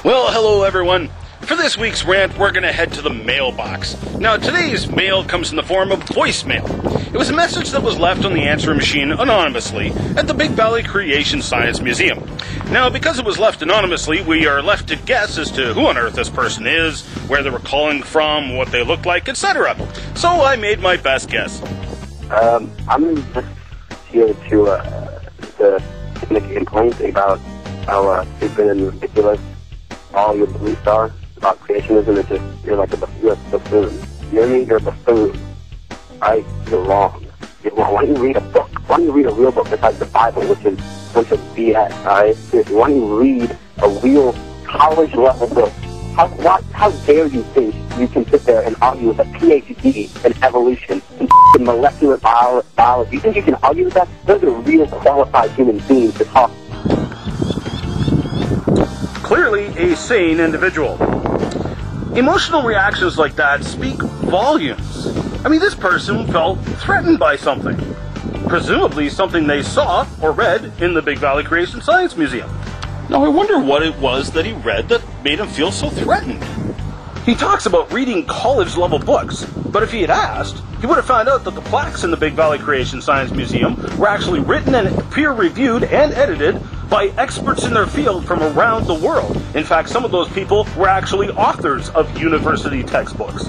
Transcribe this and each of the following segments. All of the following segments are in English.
Well, hello everyone. For this week's rant, we're going to head to the mailbox. Now, today's mail comes in the form of voicemail. It was a message that was left on the answering machine anonymously at the Big Valley Creation Science Museum. Now, because it was left anonymously, we are left to guess as to who on earth this person is, where they were calling from, what they look like, etc. So I made my best guess. I'm just here to make a complaint about how stupid and ridiculous all your beliefs are about creationism. It's just, you're a buffoon. You know what I mean? You're a buffoon. Right? You're wrong. Why don't you read a book? Why don't you read a real book besides the Bible, which is a bunch of BS, alright? Seriously, why don't you read a real college-level book? How dare you think you can sit there and argue with a PhD in evolution and molecular biology? You think you can argue with that? Those are real qualified human beings to talk. Clearly a sane individual. Emotional reactions like that speak volumes. I mean, this person felt threatened by something. Presumably something they saw or read in the Big Valley Creation Science Museum. Now I wonder what it was that he read that made him feel so threatened. He talks about reading college-level books, but if he had asked, he would have found out that the plaques in the Big Valley Creation Science Museum were actually written and peer-reviewed and edited by experts in their field from around the world. In fact, some of those people were actually authors of university textbooks.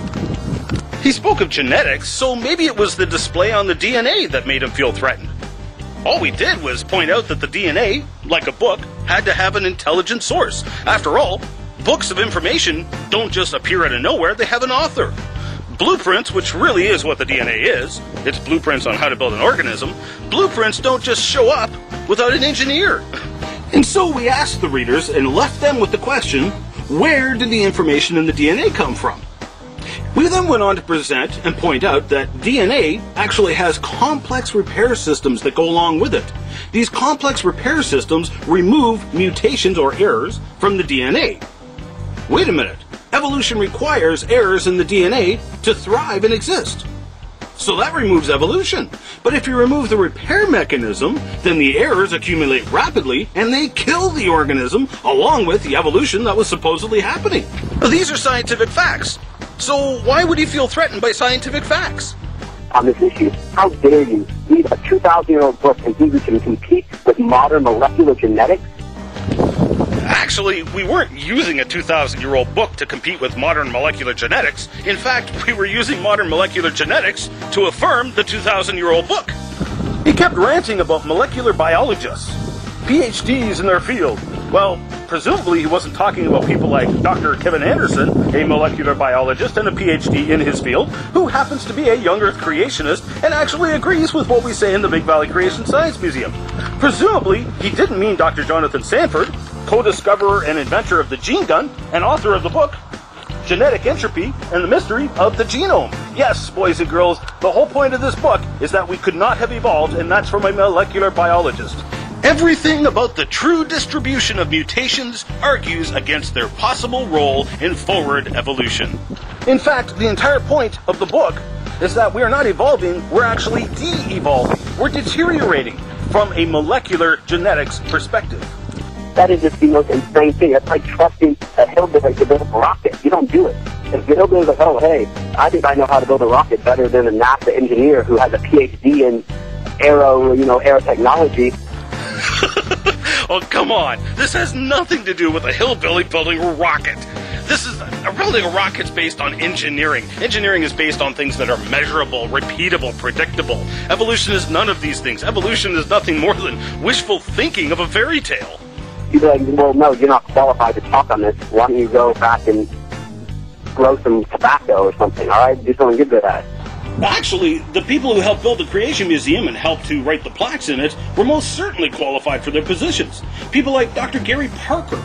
He spoke of genetics, so maybe it was the display on the DNA that made him feel threatened. All we did was point out that the DNA, like a book, had to have an intelligent source. After all, books of information don't just appear out of nowhere, they have an author. Blueprints, which really is what the DNA is, it's blueprints on how to build an organism, blueprints don't just show up without an engineer. And so we asked the readers and left them with the question, where did the information in the DNA come from? We then went on to present and point out that DNA actually has complex repair systems that go along with it. These complex repair systems remove mutations or errors from the DNA. Wait a minute. Evolution requires errors in the DNA to thrive and exist. So that removes evolution. But if you remove the repair mechanism, then the errors accumulate rapidly and they kill the organism along with the evolution that was supposedly happening. Now, these are scientific facts. So why would he feel threatened by scientific facts? On this issue, how dare you read a 2,000-year-old book and think you can compete with modern molecular genetics? Actually, we weren't using a 2,000-year-old book to compete with modern molecular genetics. In fact, we were using modern molecular genetics to affirm the 2,000-year-old book. He kept ranting about molecular biologists, PhDs in their field. Well, presumably he wasn't talking about people like Dr. Kevin Anderson, a molecular biologist and a PhD in his field, who happens to be a young Earth creationist and actually agrees with what we say in the Big Valley Creation Science Museum. Presumably, he didn't mean Dr. Jonathan Sanford, co-discoverer and inventor of the gene gun and author of the book Genetic Entropy and the Mystery of the Genome. Yes, boys and girls, the whole point of this book is that we could not have evolved, and that's from a molecular biologist. Everything about the true distribution of mutations argues against their possible role in forward evolution. In fact, the entire point of the book is that we are not evolving, we're actually de-evolving. We're deteriorating from a molecular genetics perspective. That is just the most insane thing. It's like trusting a hillbilly to build a rocket. You don't do it. If the hillbilly's like, oh, hey, I think I know how to build a rocket better than a NASA engineer who has a PhD in aero technology. Oh, come on. This has nothing to do with a hillbilly building a rocket. This is building a rocket's based on engineering. Engineering is based on things that are measurable, repeatable, predictable. Evolution is none of these things. Evolution is nothing more than wishful thinking of a fairy tale. You'd be like, well, no, you're not qualified to talk on this. Why don't you go back and grow some tobacco or something, all right? Do something you're good at. Actually, the people who helped build the Creation Museum and helped to write the plaques in it were most certainly qualified for their positions. People like Dr. Gary Parker,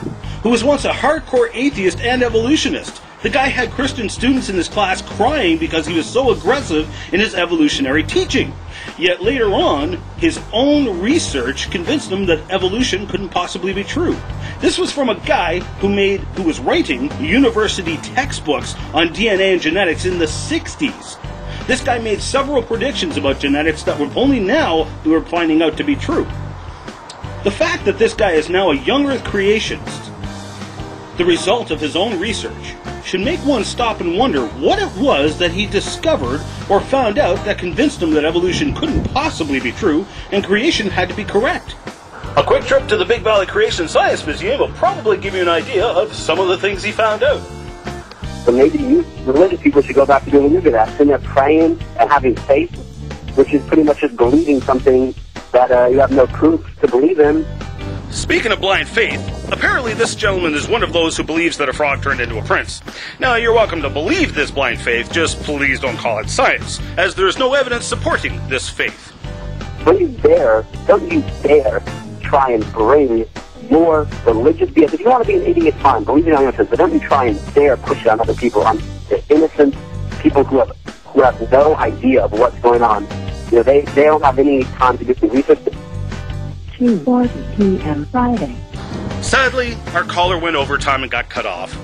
who was once a hardcore atheist and evolutionist. The guy had Christian students in his class crying because he was so aggressive in his evolutionary teaching. Yet later on, his own research convinced him that evolution couldn't possibly be true. This was from a guy who was writing university textbooks on DNA and genetics in the 60s. This guy made several predictions about genetics that were only now we were finding out to be true. The fact that this guy is now a young Earth creationist the result of his own research, should make one stop and wonder what it was that he discovered or found out that convinced him that evolution couldn't possibly be true and creation had to be correct. A quick trip to the Big Valley Creation Science Museum will probably give you an idea of some of the things he found out. So maybe you religious people should go back to doing what you did, sitting there praying and having faith, which is pretty much just believing something that you have no proof to believe in. Speaking of blind faith, apparently this gentleman is one of those who believes that a frog turned into a prince. Now, you're welcome to believe this blind faith, just please don't call it science, as there is no evidence supporting this faith. Don't you dare try and bring more religious BS. If you want to be an idiot, fine, believe in your innocence, but don't you try and dare push it on other people, on the innocent people who have no idea of what's going on. You know, they don't have any time to do some research. 2:40 p.m. Friday. Sadly, our caller went over time and got cut off.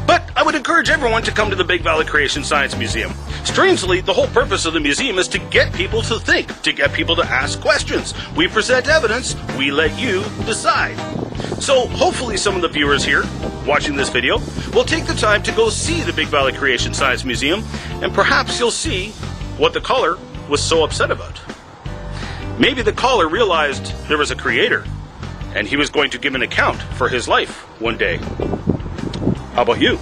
But I would encourage everyone to come to the Big Valley Creation Science Museum. Strangely, the whole purpose of the museum is to get people to think, to get people to ask questions. We present evidence, we let you decide. So hopefully some of the viewers here watching this video will take the time to go see the Big Valley Creation Science Museum, and perhaps you'll see what the caller was so upset about. Maybe the caller realized there was a creator, and he was going to give an account for his life one day. How about you?